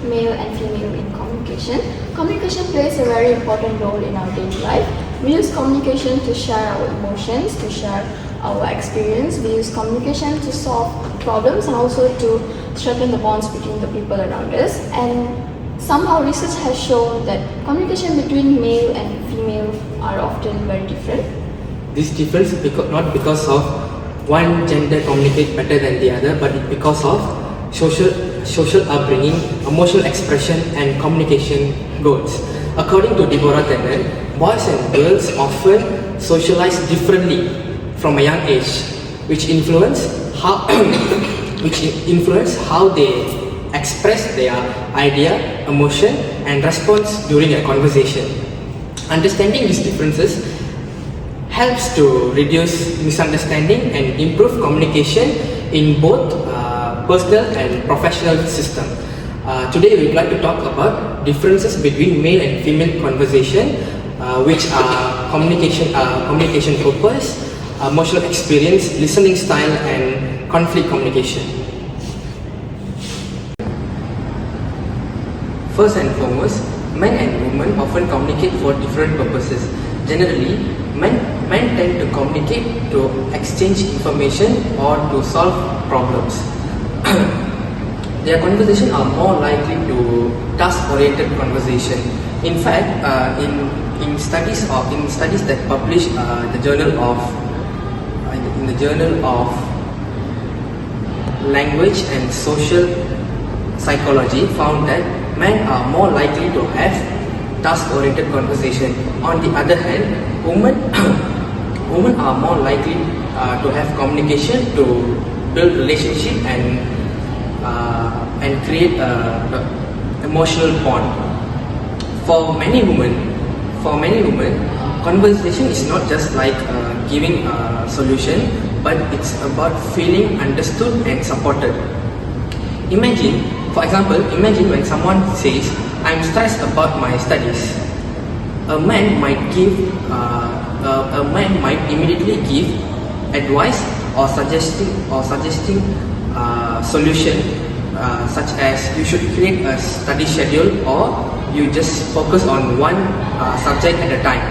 male and female in communication. Communication plays a very important role in our daily life. We use communication to share our emotions, to share our experience. We use communication to solve problems and also to strengthen the bonds between the people around us. And somehow research has shown that communication between male and female are often very different. This difference not because of one gender communicate better than the other, but because of social upbringing, emotional expression, and communication goals. According to Deborah Tennant, boys and girls often socialize differently from a young age, which influence how they express their idea, emotion, and response during a conversation. Understanding these differences helps to reduce misunderstanding and improve communication in both personal and professional system. Today we would like to talk about differences between male and female conversation, which are communication purpose, emotional experience, listening style, and conflict communication. First and foremost, men and women often communicate for different purposes. Generally, men tend to communicate to exchange information or to solve problems. Their conversations are more likely to task-oriented conversation. In fact, in studies that published in the Journal of Language and Social Psychology, found that men are more likely to have task-oriented conversation. On the other hand, women are more likely to have communication to build relationship and create emotional bond. For many women, conversation is not just like giving a solution, but it's about feeling understood and supported. Imagine when someone says, "I'm stressed about my studies." A man might immediately give advice or suggesting solution, such as you should create a study schedule or you just focus on one subject at a time.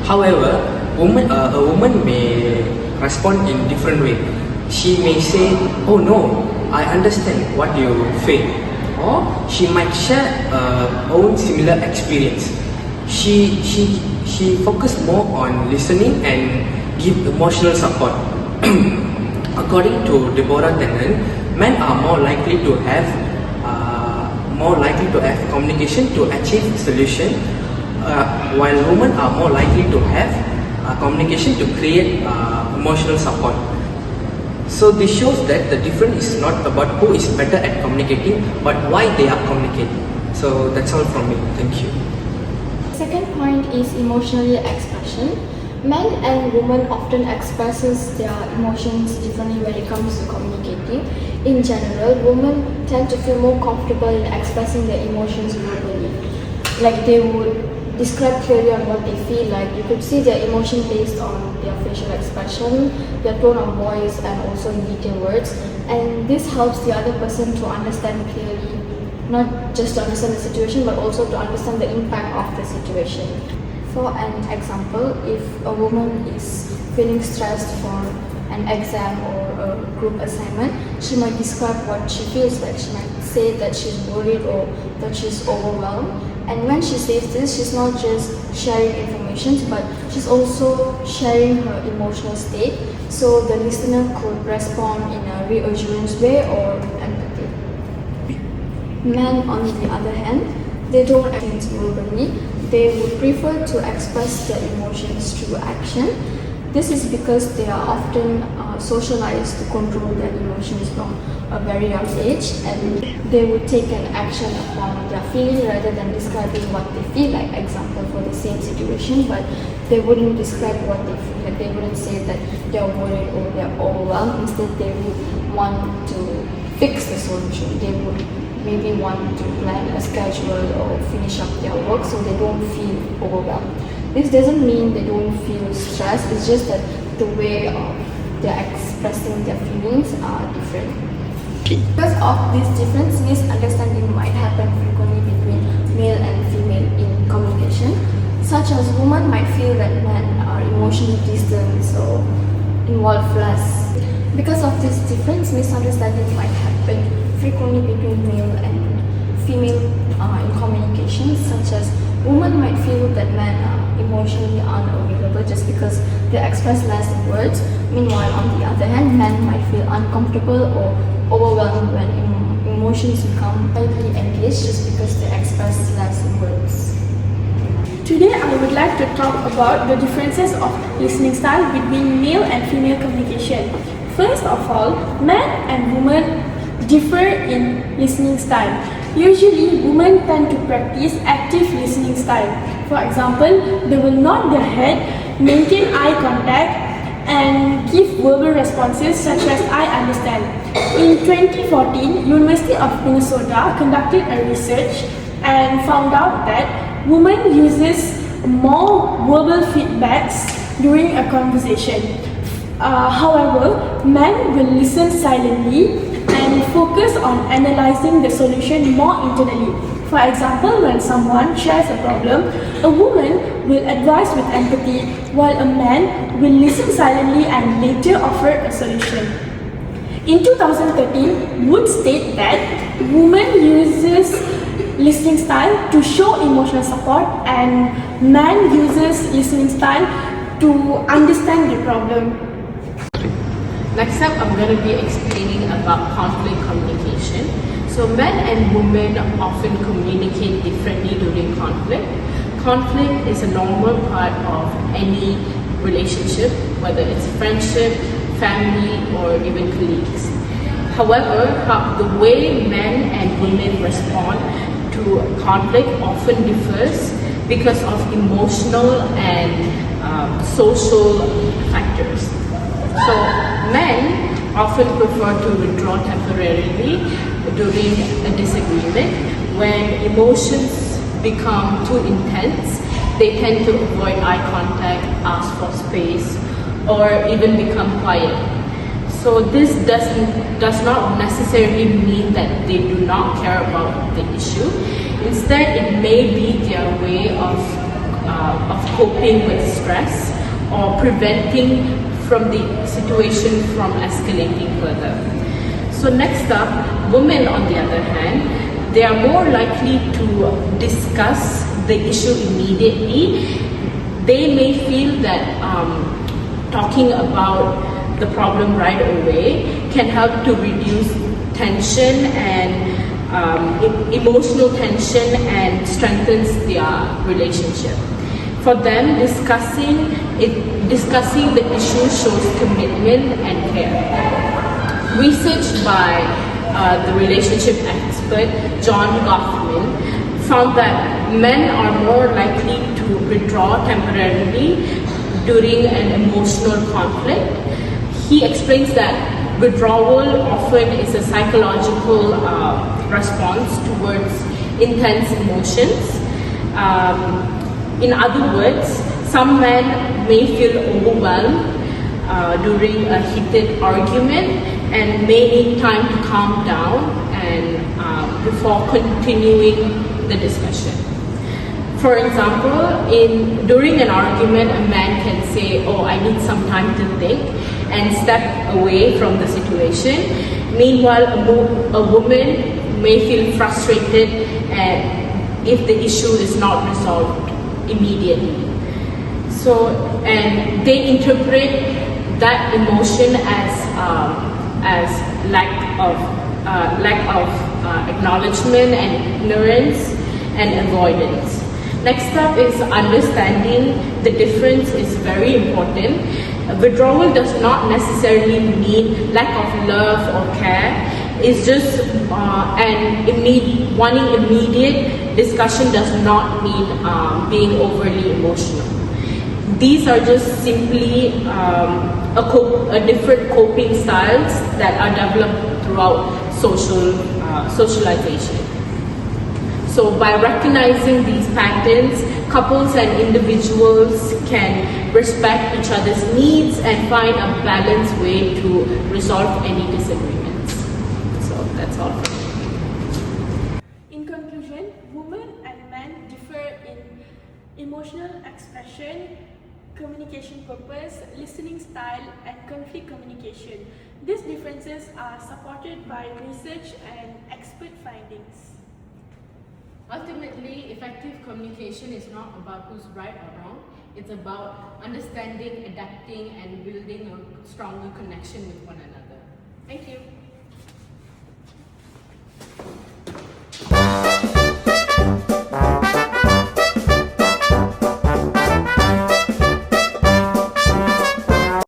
However, a woman may respond in different way. She may say, "Oh no, I understand what you feel," or she might share her own similar experience. She focus more on listening and give emotional support. According to Deborah Tennant, men are more likely to have communication to achieve solution, while women are more likely to have communication to create emotional support. So this shows that the difference is not about who is better at communicating, but why they are communicating. So that's all from me. Thank you. Second point is emotional expression. Men and women often expresses their emotions differently when it comes to communicating. In general, women tend to feel more comfortable in expressing their emotions verbally. Like they would describe clearly on what they feel like. You could see their emotion based on their facial expression, their tone of voice, and also in detailed words. And this helps the other person to understand clearly, not just to understand the situation, but also to understand the impact of the situation. For an example, if a woman is feeling stressed for an exam or a group assignment, she might describe what she feels like. She might say that she's worried or that she's overwhelmed. And when she says this, she's not just sharing information, but she's also sharing her emotional state, so the listener could respond in a reassurance way or empathy. Men, on the other hand, they don't act verbally. They would prefer to express their emotions through action. This is because they are often socialized to control their emotions from a very young age, and they would take an action upon their feeling rather than describing what they feel like. Example, for the same situation, but they wouldn't describe what they feel like. They wouldn't say that they're worried or they're overwhelmed. Instead, they would want to fix the solution. They would maybe want to plan a schedule or finish up their work so they don't feel overwhelmed. This doesn't mean they don't feel stressed, it's just that the way they're expressing their feelings are different. Because of this difference, misunderstanding might happen emotionally distant or involve less. Because of this difference, misunderstanding might happen frequently between male and female in communication, such as women might feel that men are emotionally unavailable just because they express less in words. Meanwhile, on the other hand, men might feel uncomfortable or overwhelmed when emotions become highly engaged just because they express less in words. Today I would like to talk about the differences of listening style between male and female communication. First of all, men and women differ in listening style. Usually, women tend to practice active listening style. For example, they will nod their head, maintain eye contact, and give verbal responses such as I understand. In 2014, University of Minnesota conducted a research and found out that women uses more verbal feedbacks during a conversation. However, men will listen silently and focus on analyzing the solution more internally. For example, when someone shares a problem, a woman will advise with empathy, while a man will listen silently and later offer a solution. In 2013, Wood stated that women uses listening style to show emotional support and man uses listening style to understand the problem. Next up, I'm going to be explaining about conflict communication. So men and women often communicate differently during conflict. Conflict is a normal part of any relationship, whether it's friendship, family, or even colleagues. However, the way men and women respond to conflict often differs because of emotional and social factors. So men often prefer to withdraw temporarily during a disagreement. When emotions become too intense, they tend to avoid eye contact, ask for space, or even become quiet. So this does not necessarily mean that they do not care about the issue. Instead, it may be their way of coping with stress or preventing from the situation from escalating further. So next up, women on the other hand, they are more likely to discuss the issue immediately. They may feel that talking about the problem right away can help to reduce tension and emotional tension and strengthens their relationship. For them, discussing the issue shows commitment and care. Research by the relationship expert John Goffman found that men are more likely to withdraw temporarily during an emotional conflict. He explains that withdrawal often is a psychological response towards intense emotions. In other words, some men may feel overwhelmed during a heated argument and may need time to calm down and before continuing the discussion. For example, during an argument, a man can say, "Oh, I need some time to think," and step away from the situation. Meanwhile, a woman may feel frustrated if the issue is not resolved immediately. And they interpret that emotion as lack of acknowledgement and ignorance and avoidance. Next up is understanding the difference is very important. Withdrawal does not necessarily mean lack of love or care. It's just wanting immediate discussion does not mean being overly emotional. These are just simply different coping styles that are developed throughout socialization. So by recognizing these patterns, couples and individuals can respect each other's needs and find a balanced way to resolve any disagreements. So that's all. In conclusion, women and men differ in emotional expression, communication purpose, listening style, and conflict communication. These differences are supported by research and expert findings. Ultimately, effective communication is not about who's right or wrong. It's about understanding, adapting, and building a stronger connection with one another. Thank you.